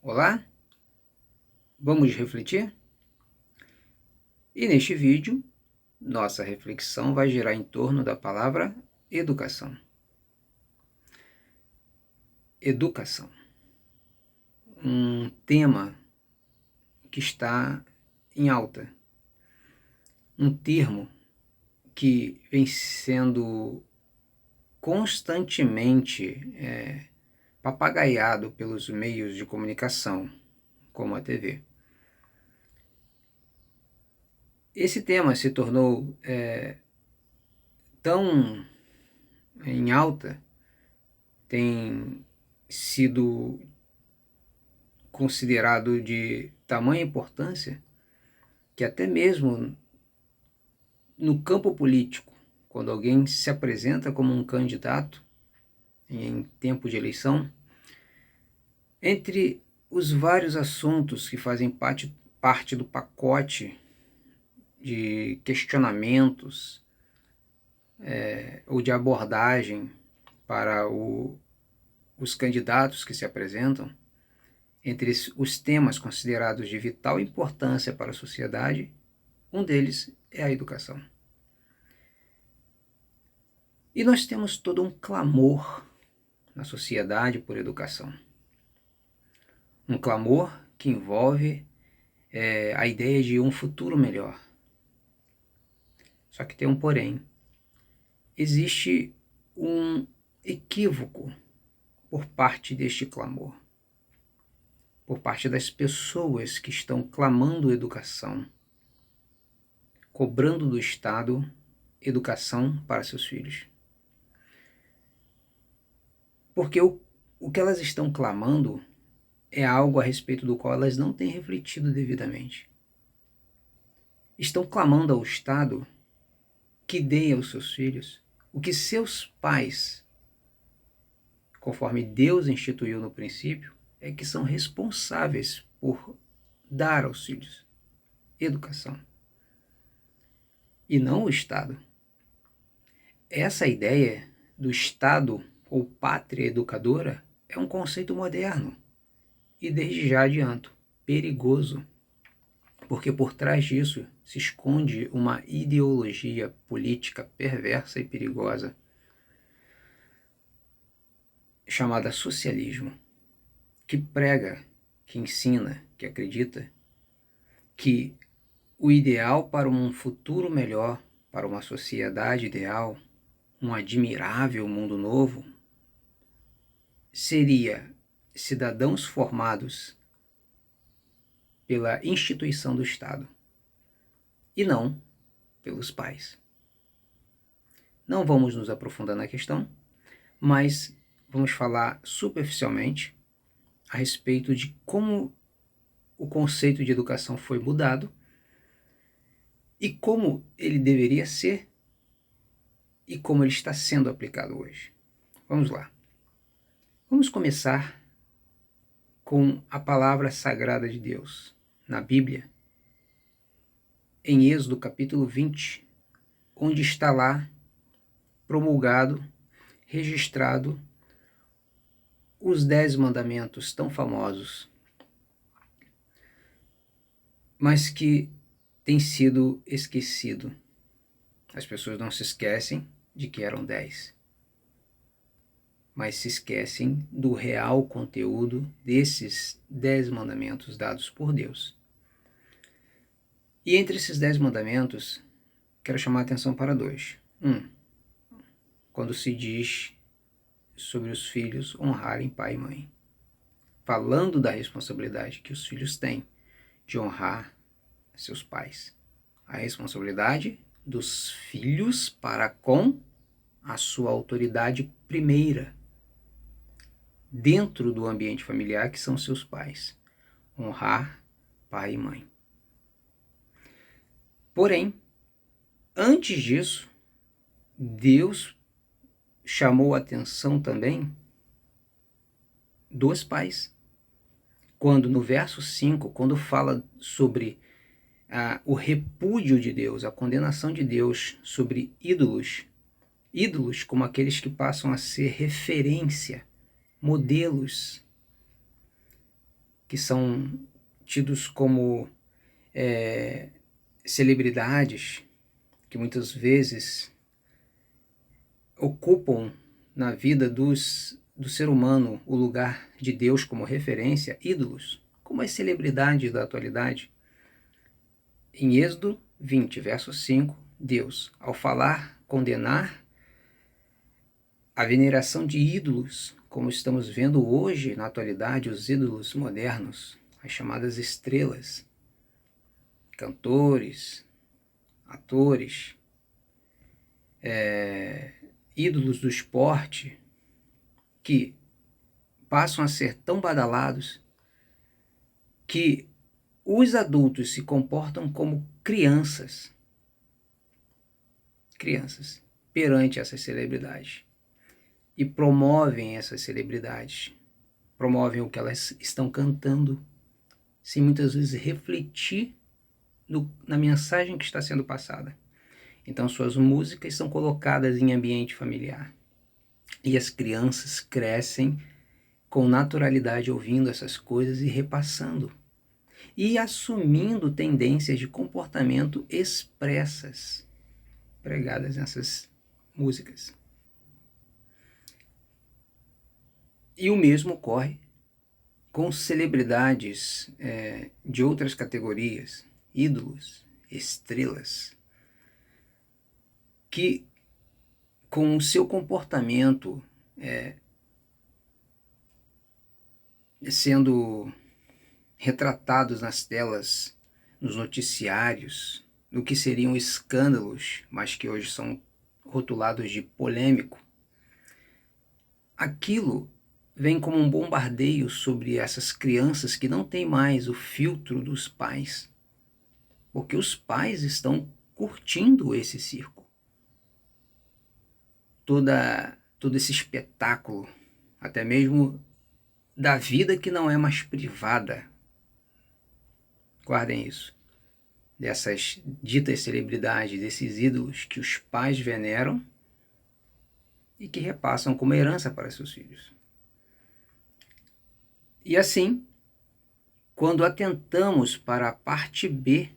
Olá, vamos refletir? E neste vídeo, nossa reflexão vai girar em torno da palavra educação. Educação, um tema que está em alta, um termo que vem sendo constantemente papagaiado pelos meios de comunicação, como a TV. Esse tema se tornou tão em alta, tem sido considerado de tamanha importância, que até mesmo no campo político, quando alguém se apresenta como um candidato em tempo de eleição, entre os vários assuntos que fazem parte do pacote de questionamentos ou de abordagem para os candidatos que se apresentam, entre os temas considerados de vital importância para a sociedade, um deles é a educação. E nós temos todo um clamor na sociedade por educação. Um clamor que envolve a ideia de um futuro melhor. Só que tem um porém. Existe um equívoco por parte deste clamor, por parte das pessoas que estão clamando educação, cobrando do Estado educação para seus filhos. Porque o que elas estão clamando é algo a respeito do qual elas não têm refletido devidamente. Estão clamando ao Estado que dê aos seus filhos o que seus pais, conforme Deus instituiu no princípio, é que são responsáveis por dar aos filhos educação. E não o Estado. Essa ideia do Estado ou pátria educadora é um conceito moderno e, desde já adianto, perigoso, porque por trás disso se esconde uma ideologia política perversa e perigosa chamada socialismo, que prega, que ensina, que acredita que o ideal para um futuro melhor, para uma sociedade ideal, um admirável mundo novo, seria cidadãos formados pela instituição do Estado e não pelos pais. Não vamos nos aprofundar na questão, mas vamos falar superficialmente a respeito de como o conceito de educação foi mudado e como ele deveria ser e como ele está sendo aplicado hoje. Vamos lá. Vamos começar com a palavra sagrada de Deus na Bíblia, em Êxodo capítulo 20, onde está lá promulgado, registrado, os 10 mandamentos tão famosos, mas que tem sido esquecido. As pessoas não se esquecem de que eram 10, mas se esquecem do real conteúdo desses 10 mandamentos dados por Deus. E entre esses 10 mandamentos, quero chamar a atenção para 2. Quando se diz sobre os filhos honrarem pai e mãe, falando da responsabilidade que os filhos têm de honrar seus pais. A responsabilidade dos filhos para com a sua autoridade primeira, dentro do ambiente familiar, que são seus pais. Honrar pai e mãe. Porém, antes disso, Deus chamou a atenção também dos pais. Quando no verso 5, quando fala sobre o repúdio de Deus, a condenação de Deus sobre ídolos, ídolos como aqueles que passam a ser referência, modelos, que são tidos como celebridades, que muitas vezes ocupam na vida do ser humano o lugar de Deus como referência, ídolos, como as celebridades da atualidade. Em Êxodo 20, verso 5, Deus, ao condenar a veneração de ídolos, como estamos vendo hoje na atualidade, os ídolos modernos, as chamadas estrelas, cantores, atores, ídolos do esporte, que passam a ser tão badalados que os adultos se comportam como crianças perante essas celebridades e promovem essas celebridades, promovem o que elas estão cantando, sem muitas vezes refletir na mensagem que está sendo passada. Então suas músicas são colocadas em ambiente familiar e as crianças crescem com naturalidade ouvindo essas coisas e repassando e assumindo tendências de comportamento expressas pregadas nessas músicas. E o mesmo ocorre com celebridades de outras categorias, ídolos, estrelas, que com o seu comportamento sendo retratados nas telas, nos noticiários, no que seriam escândalos, mas que hoje são rotulados de polêmico, aquilo vem como um bombardeio sobre essas crianças que não têm mais o filtro dos pais, porque os pais estão curtindo esse circo. Todo esse espetáculo, até mesmo da vida que não é mais privada. Guardem isso. Dessas ditas celebridades, desses ídolos que os pais veneram e que repassam como herança para seus filhos. E assim, quando atentamos para a parte B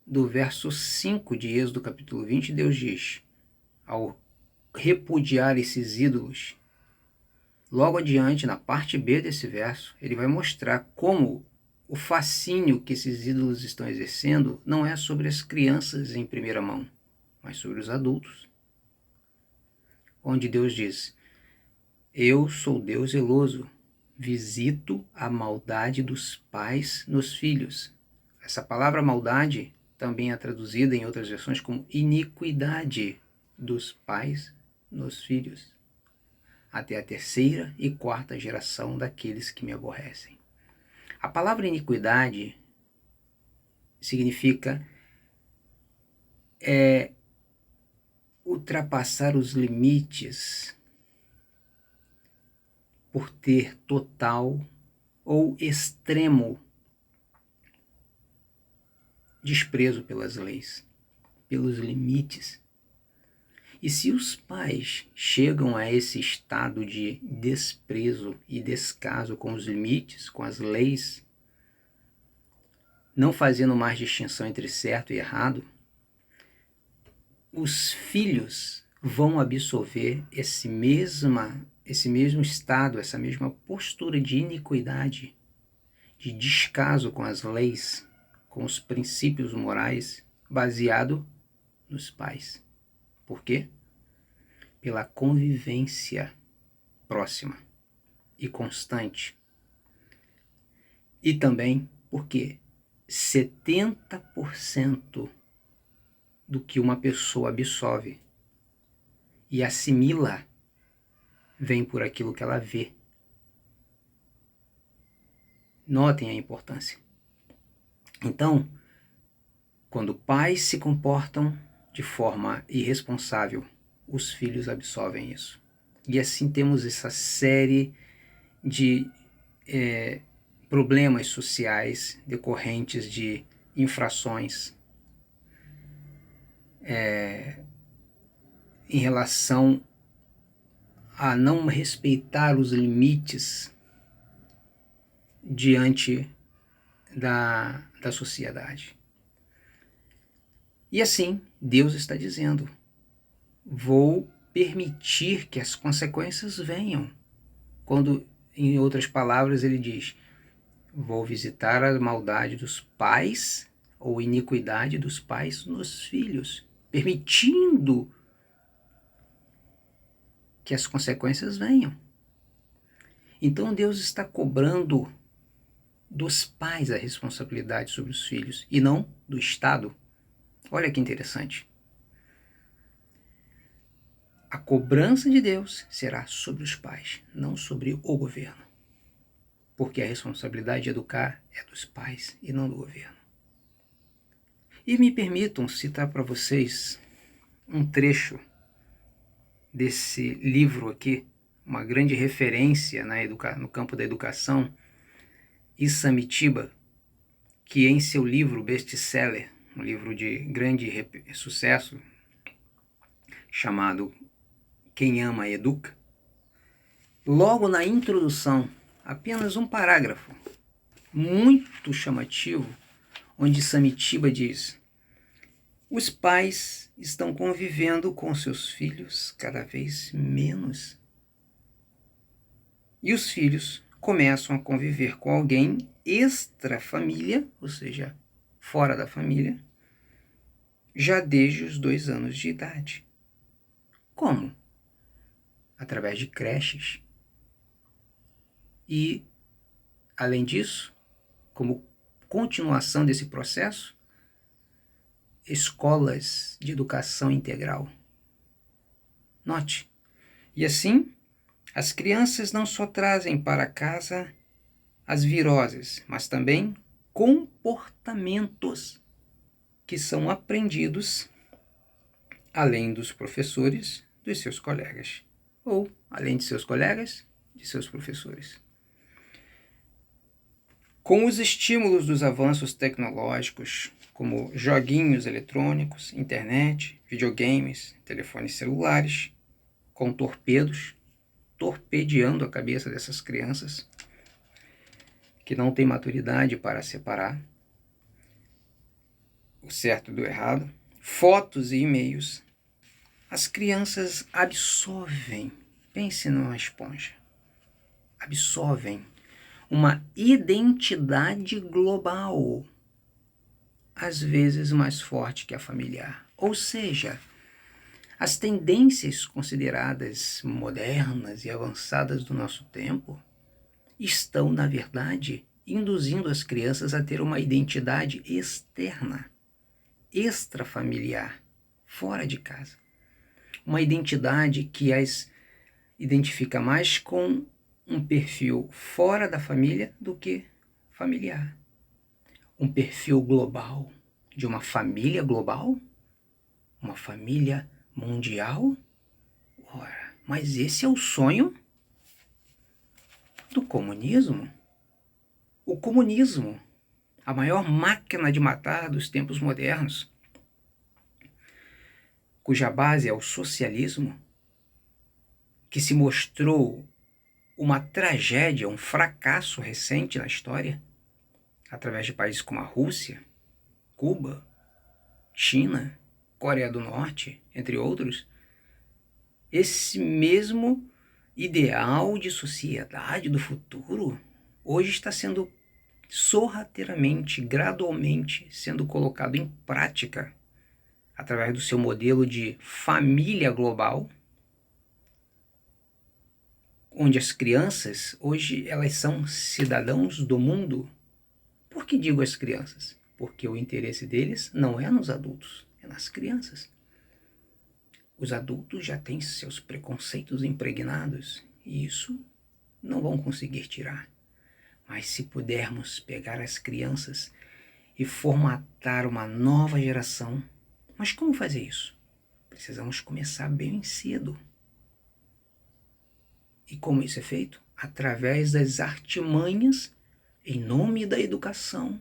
do verso 5 de Êxodo capítulo 20, Deus diz, ao repudiar esses ídolos, logo adiante, na parte B desse verso, ele vai mostrar como o fascínio que esses ídolos estão exercendo não é sobre as crianças em primeira mão, mas sobre os adultos. Onde Deus diz, eu sou Deus zeloso, visito a maldade dos pais nos filhos. Essa palavra maldade também é traduzida em outras versões como iniquidade dos pais nos filhos, até a terceira e quarta geração daqueles que me aborrecem. A palavra iniquidade significa ultrapassar os limites por ter total ou extremo desprezo pelas leis, pelos limites. E se os pais chegam a esse estado de desprezo e descaso com os limites, com as leis, não fazendo mais distinção entre certo e errado, os filhos vão absorver esse mesmo estado, essa mesma postura de iniquidade, de descaso com as leis, com os princípios morais, baseado nos pais. Por quê? Pela convivência próxima e constante. E também porque 70% do que uma pessoa absorve e assimila vem por aquilo que ela vê. Notem a importância. Então, quando pais se comportam de forma irresponsável, os filhos absorvem isso. E assim temos essa série de problemas sociais decorrentes de infrações em relação a não respeitar os limites diante da sociedade. E assim, Deus está dizendo: vou permitir que as consequências venham. Quando, em outras palavras, ele diz: vou visitar a maldade dos pais ou iniquidade dos pais nos filhos, permitindo que as consequências venham. Então Deus está cobrando dos pais a responsabilidade sobre os filhos e não do Estado. Olha que interessante. A cobrança de Deus será sobre os pais, não sobre o governo. Porque a responsabilidade de educar é dos pais e não do governo. E me permitam citar para vocês um trecho desse livro aqui, uma grande referência no campo da educação, Issa Amitabha, que em seu livro best-seller, um livro de grande sucesso, chamado Quem Ama Educa, logo na introdução, apenas um parágrafo muito chamativo, onde Issa Amitabha diz: os pais estão convivendo com seus filhos cada vez menos. E os filhos começam a conviver com alguém extra-família, ou seja, fora da família, já desde os 2 anos de idade. Como? Através de creches. E, além disso, como continuação desse processo, escolas de educação integral. Note, e assim, as crianças não só trazem para casa as viroses, mas também comportamentos que são aprendidos além dos professores, dos seus colegas, ou além de seus colegas, de seus professores. Com os estímulos dos avanços tecnológicos, como joguinhos eletrônicos, internet, videogames, telefones celulares, com torpedos, torpedeando a cabeça dessas crianças, que não têm maturidade para separar o certo do errado, fotos e e-mails, as crianças absorvem, pense numa esponja, absorvem uma identidade global, às vezes mais forte que a familiar. Ou seja, as tendências consideradas modernas e avançadas do nosso tempo estão, na verdade, induzindo as crianças a ter uma identidade externa, extrafamiliar, fora de casa. Uma identidade que as identifica mais com um perfil fora da família do que familiar. Um perfil global, de uma família global, uma família mundial. Ora, mas esse é o sonho do comunismo. O comunismo, a maior máquina de matar dos tempos modernos, cuja base é o socialismo, que se mostrou uma tragédia, um fracasso recente na história, através de países como a Rússia, Cuba, China, Coreia do Norte, entre outros. Esse mesmo ideal de sociedade do futuro hoje está sendo sorrateiramente, gradualmente sendo colocado em prática através do seu modelo de família global, onde as crianças hoje elas são cidadãos do mundo. Por que digo as crianças? Porque o interesse deles não é nos adultos, é nas crianças. Os adultos já têm seus preconceitos impregnados e isso não vão conseguir tirar. Mas se pudermos pegar as crianças e formatar uma nova geração, mas como fazer isso? Precisamos começar bem cedo. E como isso é feito? Através das artimanhas em nome da educação,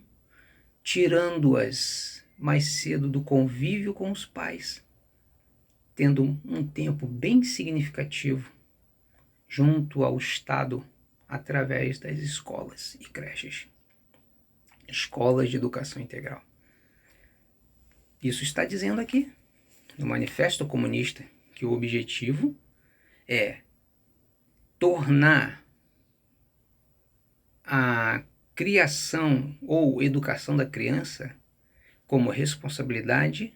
tirando-as mais cedo do convívio com os pais, tendo um tempo bem significativo junto ao Estado, através das escolas e creches, escolas de educação integral. Isso está dizendo aqui, no Manifesto Comunista, que o objetivo é tornar a criação ou educação da criança como responsabilidade,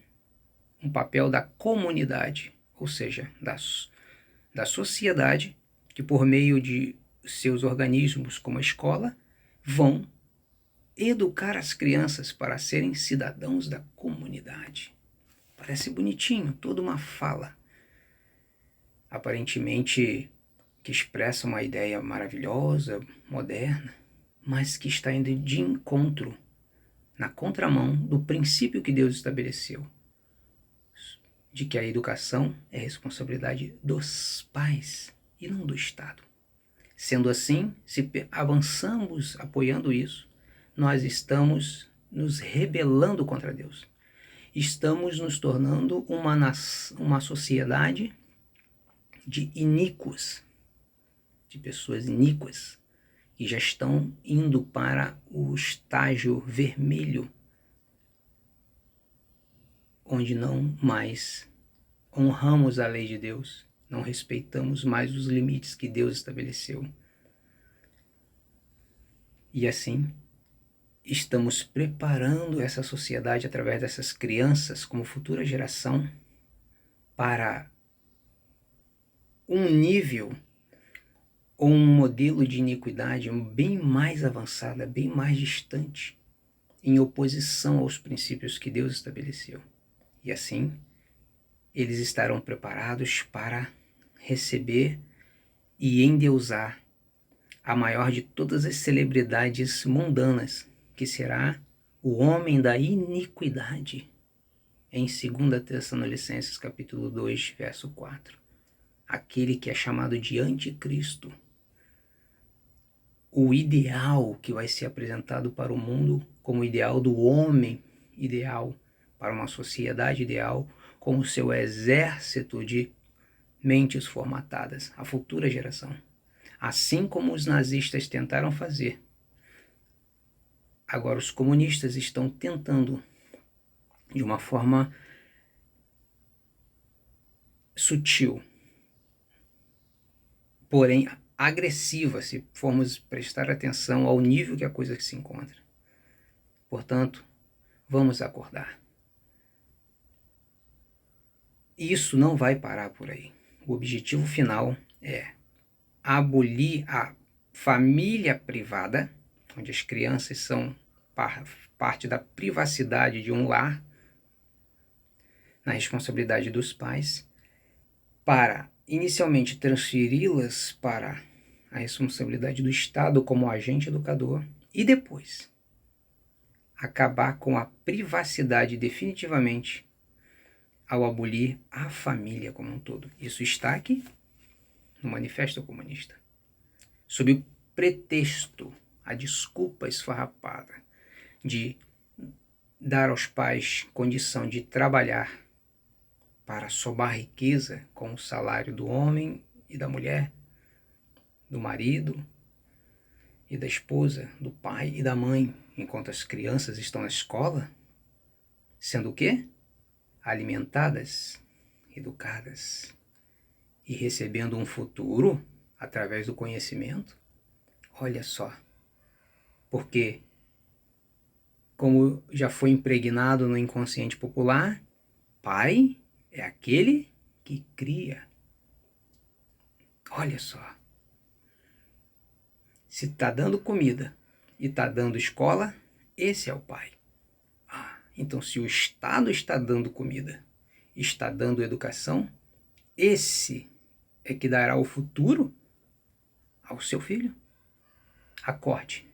um papel da comunidade, ou seja, da sociedade, que por meio de seus organismos como a escola, vão educar as crianças para serem cidadãos da comunidade. Parece bonitinho, toda uma fala, aparentemente que expressa uma ideia maravilhosa, moderna, mas que está indo de encontro, na contramão do princípio que Deus estabeleceu, de que a educação é responsabilidade dos pais e não do Estado. Sendo assim, se avançamos apoiando isso, nós estamos nos rebelando contra Deus. Estamos nos tornando uma sociedade de iníquos, de pessoas iníquas, que já estão indo para o estágio vermelho, onde não mais honramos a lei de Deus, não respeitamos mais os limites que Deus estabeleceu. E assim, estamos preparando essa sociedade através dessas crianças como futura geração para um nível ou um modelo de iniquidade bem mais avançada, bem mais distante, em oposição aos princípios que Deus estabeleceu. E assim, eles estarão preparados para receber e endeusar a maior de todas as celebridades mundanas, que será o homem da iniquidade, em 2 Tessalonicenses capítulo 2, verso 4. Aquele que é chamado de anticristo. O ideal que vai ser apresentado para o mundo como ideal do homem ideal, para uma sociedade ideal, com o seu exército de mentes formatadas, a futura geração. Assim como os nazistas tentaram fazer, agora os comunistas estão tentando, de uma forma sutil, porém agressiva, se formos prestar atenção ao nível que a coisa se encontra. Portanto, vamos acordar. Isso não vai parar por aí. O objetivo final é abolir a família privada, onde as crianças são parte da privacidade de um lar, na responsabilidade dos pais, para inicialmente transferi-las para a responsabilidade do Estado como agente educador e depois acabar com a privacidade definitivamente ao abolir a família como um todo. Isso está aqui no Manifesto Comunista. Sob o pretexto, a desculpa esfarrapada de dar aos pais condição de trabalhar para somar riqueza com o salário do homem e da mulher, do marido e da esposa, do pai e da mãe, enquanto as crianças estão na escola, sendo o quê? Alimentadas, educadas e recebendo um futuro através do conhecimento. Olha só, porque como já foi impregnado no inconsciente popular, pai é aquele que cria. Olha só, se está dando comida e está dando escola, esse é o pai. Então, se o Estado está dando comida, está dando educação, esse é que dará o futuro ao seu filho. Acorde,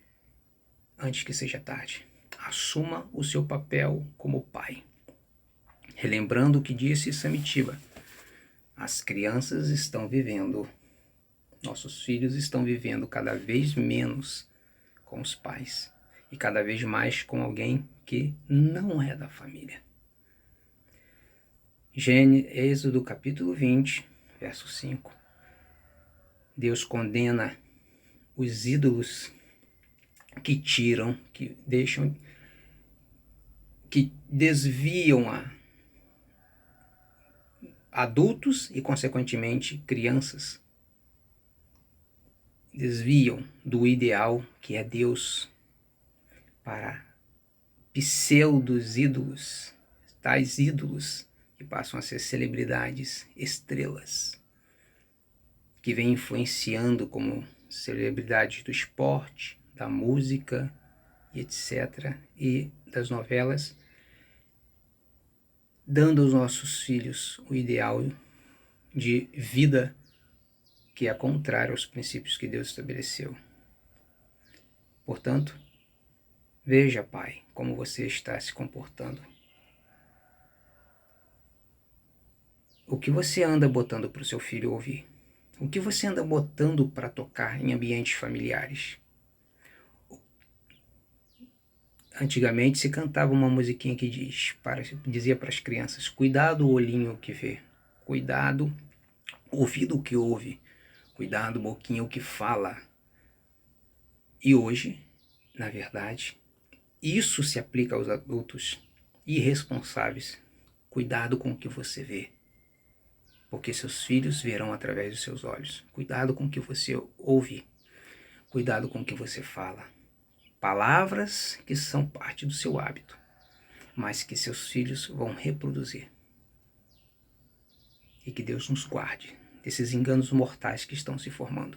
antes que seja tarde. Assuma o seu papel como pai. Relembrando o que disse Samitiba, as crianças estão vivendo, nossos filhos estão vivendo cada vez menos com os pais e cada vez mais com alguém que não é da família. Êxodo capítulo 20, verso 5. Deus condena os ídolos que tiram, que deixam, que desviam a adultos e, consequentemente, crianças. Desviam do ideal que é Deus para pseudos ídolos, tais ídolos que passam a ser celebridades, estrelas, que vêm influenciando como celebridades do esporte, da música, etc., e das novelas, dando aos nossos filhos o ideal de vida que é contrário aos princípios que Deus estabeleceu. Portanto, veja, pai, como você está se comportando. O que você anda botando para o seu filho ouvir? O que você anda botando para tocar em ambientes familiares? Antigamente se cantava uma musiquinha que dizia para as crianças: cuidado o olhinho que vê, cuidado o ouvido que ouve, cuidado boquinha o que fala. E hoje, na verdade, isso se aplica aos adultos irresponsáveis. Cuidado com o que você vê, porque seus filhos verão através dos seus olhos. Cuidado com o que você ouve, cuidado com o que você fala. Palavras que são parte do seu hábito, mas que seus filhos vão reproduzir. E que Deus nos guarde desses enganos mortais que estão se formando.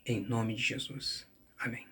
Em nome de Jesus. Amém.